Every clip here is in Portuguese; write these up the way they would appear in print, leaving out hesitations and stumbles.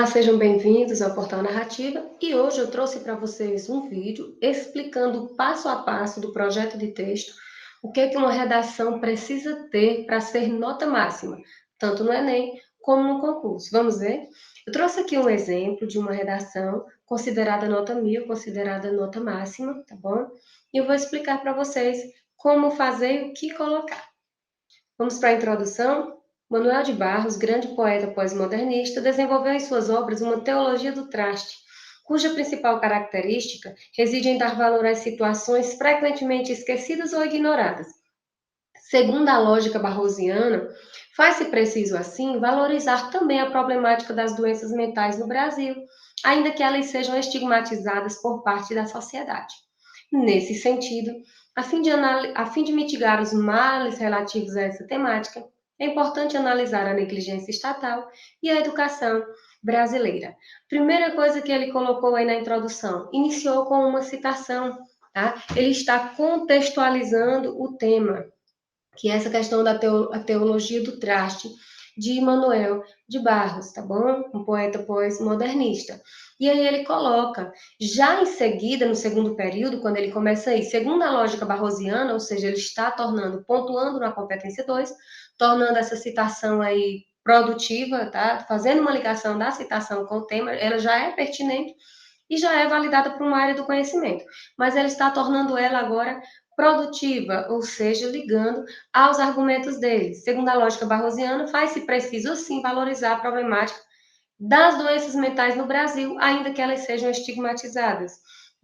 Olá, sejam bem-vindos ao Portal Narrativa e hoje eu trouxe para vocês um vídeo explicando passo a passo do projeto de texto o que é que uma redação precisa ter para ser nota máxima, tanto no Enem como no concurso. Vamos ver? Eu trouxe aqui um exemplo de uma redação considerada nota 1000, considerada nota máxima, tá bom? E eu vou explicar para vocês como fazer e o que colocar. Vamos para a introdução? Manuel de Barros, grande poeta pós-modernista, desenvolveu em suas obras uma teologia do traste, cuja principal característica reside em dar valor às situações frequentemente esquecidas ou ignoradas. Segundo a lógica barrosiana, faz-se preciso, assim, valorizar também a problemática das doenças mentais no Brasil, ainda que elas sejam estigmatizadas por parte da sociedade. Nesse sentido, a fim de mitigar os males relativos a essa temática, é importante analisar a negligência estatal e a educação brasileira. Primeira coisa que ele colocou aí na introdução, iniciou com uma citação, tá? Ele está contextualizando o tema, que é essa questão da teologia do traste, de Manuel de Barros, tá bom? Um poeta pós-modernista. E aí ele coloca, já em seguida, no segundo período, quando ele começa aí, segundo a lógica barrosiana, ou seja, ele está pontuando na competência 2, tornando essa citação aí produtiva, tá? Fazendo uma ligação da citação com o tema, ela já é pertinente e já é validada por uma área do conhecimento, mas ele está tornando ela agora produtiva, ou seja, ligando aos argumentos dele. Segundo a lógica barrosiana, faz-se preciso, sim, valorizar a problemática das doenças mentais no Brasil, ainda que elas sejam estigmatizadas.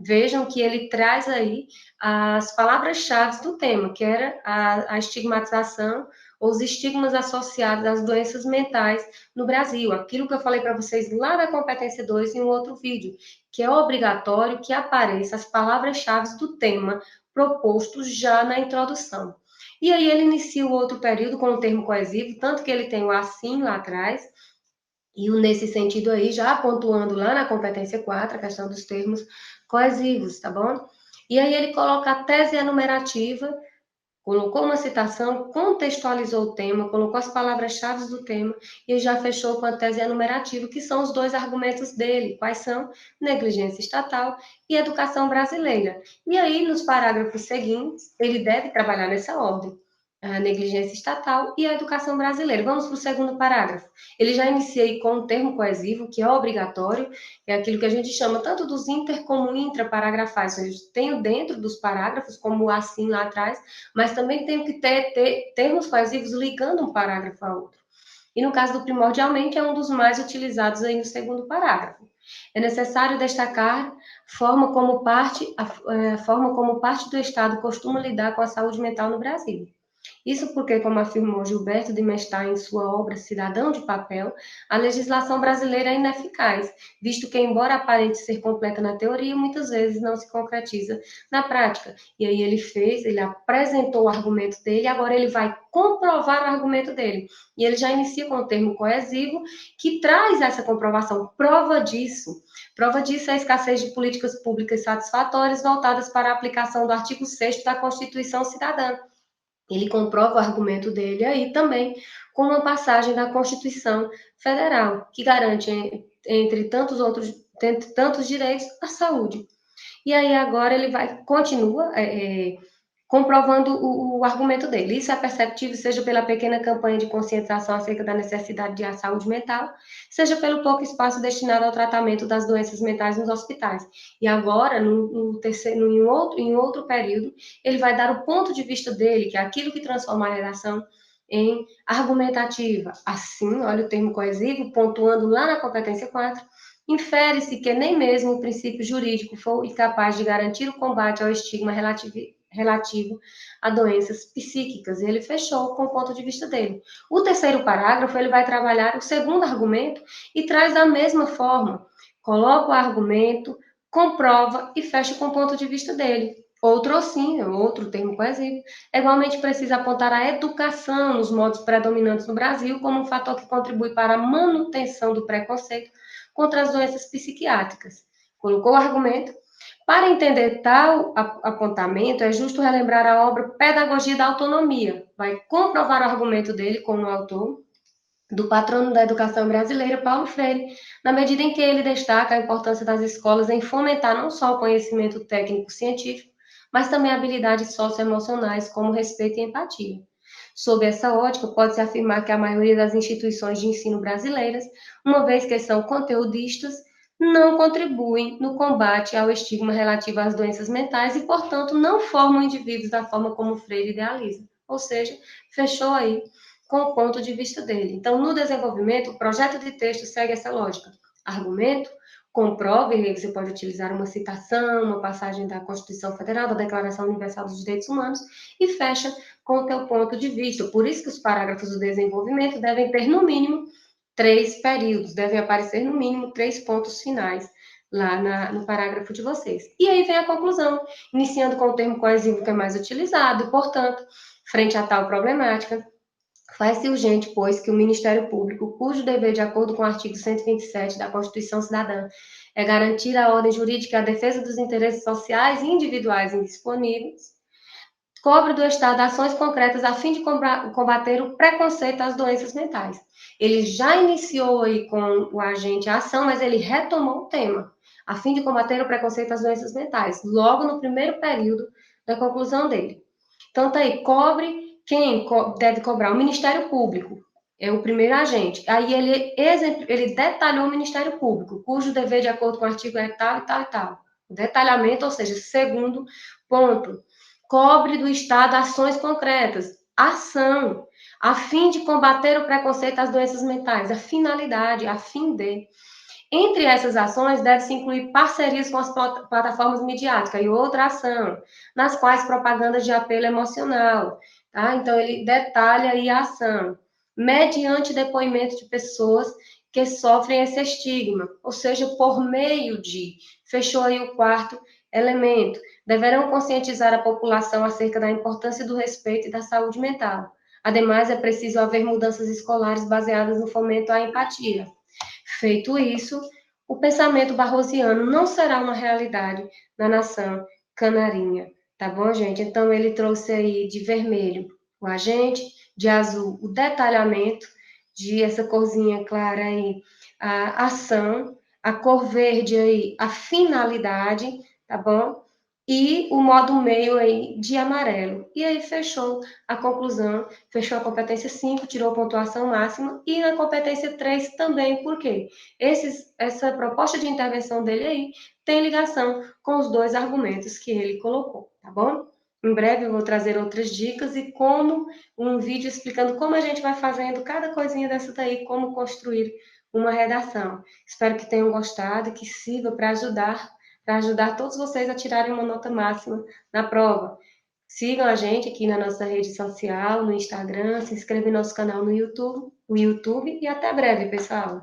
Vejam que ele traz aí as palavras-chave do tema, que era a estigmatização, os estigmas associados às doenças mentais no Brasil. Aquilo que eu falei para vocês lá na competência 2 em um outro vídeo, que é obrigatório que apareça as palavras-chave do tema proposto já na introdução. E aí ele inicia o outro período com o termo coesivo, tanto que ele tem o assim lá atrás, e nesse sentido aí, já pontuando lá na competência 4, a questão dos termos coesivos, tá bom? E aí ele coloca a tese enumerativa, colocou uma citação, contextualizou o tema, colocou as palavras-chave do tema e já fechou com a tese enumerativa, que são os dois argumentos dele. Quais são? Negligência estatal e educação brasileira. E aí, nos parágrafos seguintes, ele deve trabalhar nessa ordem. A negligência estatal e a educação brasileira. Vamos para o segundo parágrafo. Ele já inicia aí com um termo coesivo, que é obrigatório, é aquilo que a gente chama tanto dos inter como intraparágrafais. Eu tenho dentro dos parágrafos, como assim lá atrás, mas também tenho que ter termos coesivos ligando um parágrafo a outro. E no caso do primordialmente, é um dos mais utilizados aí no segundo parágrafo. É necessário destacar a forma como parte do Estado costuma lidar com a saúde mental no Brasil. Isso porque, como afirmou Gilberto de Mestar em sua obra Cidadão de Papel, a legislação brasileira é ineficaz, visto que, embora aparente ser completa na teoria, muitas vezes não se concretiza na prática. E aí ele apresentou o argumento dele, agora ele vai comprovar o argumento dele. E ele já inicia com o termo coesivo, que traz essa comprovação. Prova disso é a escassez de políticas públicas satisfatórias voltadas para a aplicação do artigo 6º da Constituição Cidadã. Ele comprova o argumento dele aí também com uma passagem da Constituição Federal, que garante, entre tantos direitos, a saúde. E aí agora ele continua comprovando o argumento dele. Isso é perceptível, seja pela pequena campanha de conscientização acerca da necessidade de saúde mental, seja pelo pouco espaço destinado ao tratamento das doenças mentais nos hospitais. E agora, em outro período, ele vai dar o ponto de vista dele, que é aquilo que transforma a redação em argumentativa. Assim, olha o termo coesivo, pontuando lá na competência 4, infere-se que nem mesmo o princípio jurídico foi capaz de garantir o combate ao estigma relativo a doenças psíquicas. E ele fechou com o ponto de vista dele. O terceiro parágrafo, ele vai trabalhar o segundo argumento e traz da mesma forma. Coloca o argumento, comprova e fecha com o ponto de vista dele. Outro termo coesivo, igualmente precisa apontar a educação nos modos predominantes no Brasil como um fator que contribui para a manutenção do preconceito contra as doenças psiquiátricas. Colocou o argumento. Para entender tal apontamento, é justo relembrar a obra Pedagogia da Autonomia. Vai comprovar o argumento dele como autor, do patrono da educação brasileira, Paulo Freire, na medida em que ele destaca a importância das escolas em fomentar não só o conhecimento técnico-científico, mas também habilidades socioemocionais, como respeito e empatia. Sob essa ótica, pode-se afirmar que a maioria das instituições de ensino brasileiras, uma vez que são conteudistas, não contribuem no combate ao estigma relativo às doenças mentais e, portanto, não formam indivíduos da forma como Freire idealiza. Ou seja, fechou aí com o ponto de vista dele. Então, no desenvolvimento, o projeto de texto segue essa lógica. Argumento, comprove, e aí você pode utilizar uma citação, uma passagem da Constituição Federal, da Declaração Universal dos Direitos Humanos, e fecha com o teu ponto de vista. Por isso que os parágrafos do desenvolvimento devem ter, no mínimo, 3 períodos, devem aparecer, no mínimo, 3 pontos finais lá no parágrafo de vocês. E aí vem a conclusão, iniciando com o termo coesivo que é mais utilizado, e, portanto, frente a tal problemática, faz-se urgente, pois, que o Ministério Público, cujo dever, de acordo com o artigo 127 da Constituição Cidadã, é garantir a ordem jurídica e a defesa dos interesses sociais e individuais indisponíveis, cobre do Estado ações concretas a fim de combater o preconceito às doenças mentais. Ele já iniciou aí com o agente a ação, mas ele retomou o tema, a fim de combater o preconceito às doenças mentais, logo no primeiro período da conclusão dele. Então, tá aí, cobre quem deve cobrar? O Ministério Público, é o primeiro agente. Aí ele detalhou o Ministério Público, cujo dever, de acordo com o artigo, é tal e tal e tal. O detalhamento, ou seja, segundo ponto, cobre do Estado ações concretas, ação, a fim de combater o preconceito às doenças mentais, a finalidade, a fim de. Entre essas ações, deve-se incluir parcerias com as plataformas midiáticas e outra ação, nas quais propagandas de apelo emocional, tá? Então, ele detalha aí a ação, mediante depoimento de pessoas que sofrem esse estigma, ou seja, por meio de, fechou aí o quarto elemento, deverão conscientizar a população acerca da importância do respeito e da saúde mental. Ademais, é preciso haver mudanças escolares baseadas no fomento à empatia. Feito isso, o pensamento barrosiano não será uma realidade na nação canarinha, tá bom, gente? Então, ele trouxe aí de vermelho o agente, de azul o detalhamento, de essa corzinha clara aí a ação, a cor verde aí a finalidade, tá bom? E o modo meio aí de amarelo. E aí fechou a conclusão, fechou a competência 5, tirou a pontuação máxima, e na competência 3 também, por quê? Essa proposta de intervenção dele aí tem ligação com os dois argumentos que ele colocou, tá bom? Em breve eu vou trazer outras dicas e como um vídeo explicando como a gente vai fazendo cada coisinha dessa daí, como construir uma redação. Espero que tenham gostado e que sirva para ajudar todos vocês a tirarem uma nota máxima na prova. Sigam a gente aqui na nossa rede social, no Instagram, se inscrevam no nosso canal no YouTube e até breve, pessoal!